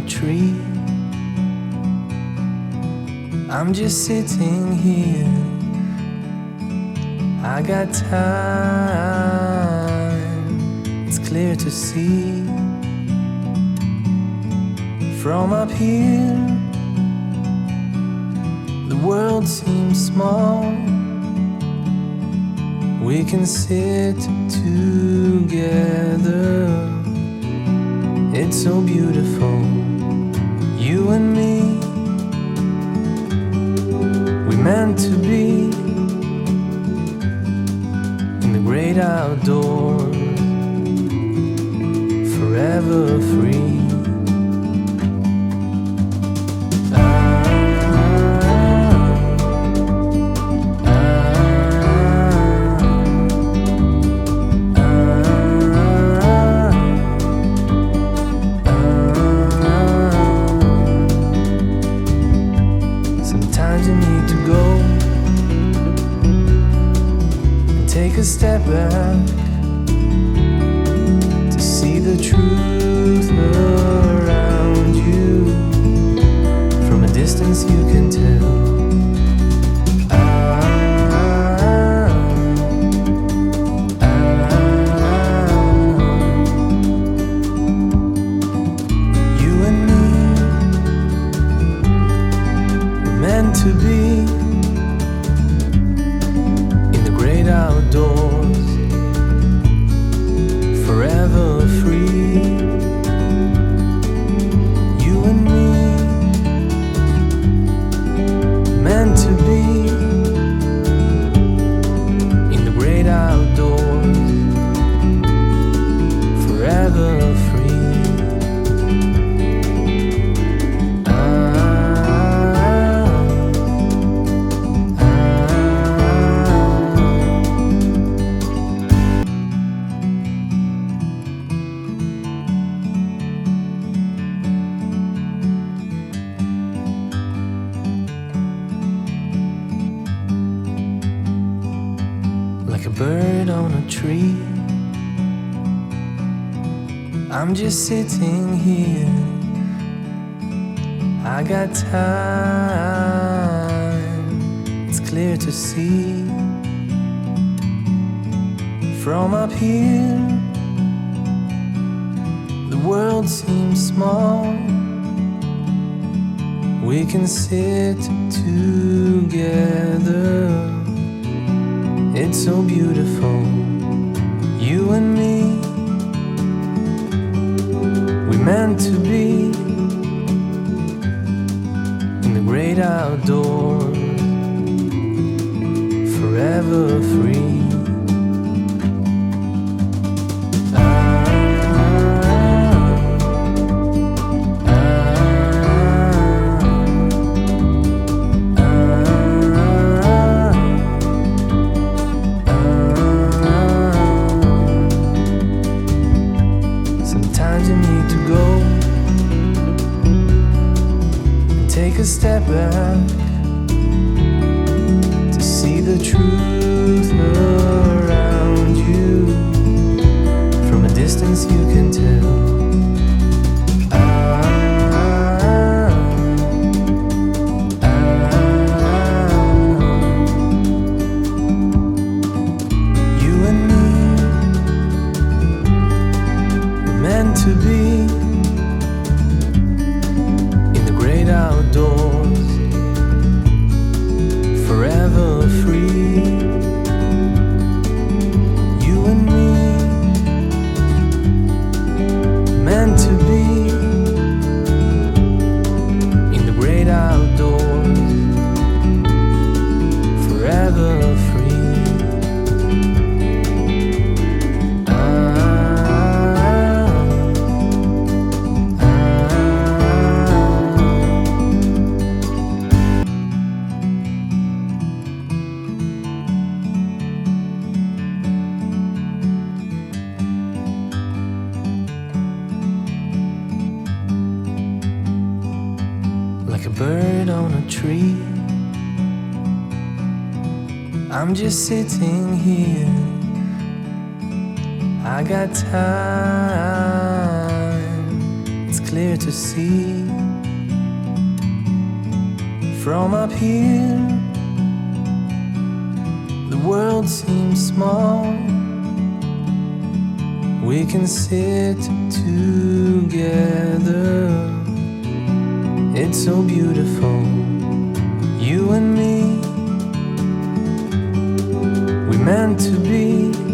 tree. I'm just sitting here. I got time, it's clear to see. From up here, the world seems small. We can sit together. It's so beautiful, you and me. We meant to be in the great outdoors, forever free. Sometimes you need to go and take a step back to see the truth around you. From a distance you can tell. You and me were meant to be in the great outdoors, forever free. You and me, meant to be in the great outdoors, forever free. Like a bird on a tree, I'm just sitting here. I got time, it's clear to see. From up here, the world seems small. We can sit together. It's so beautiful, you and me. We meant to be in the great outdoors, forever free. Sometimes you need to go and take a step back to see the truth around you. From a distance you can tell. You and me were meant to be in the great outdoors, forever free. You and me, meant to be in the great outdoors, forever free. Like a bird on a tree, I'm just sitting here. I got time, it's clear clear to see. From up here, the world seems small. We can sit together. It's so beautiful, you and me. We meant to be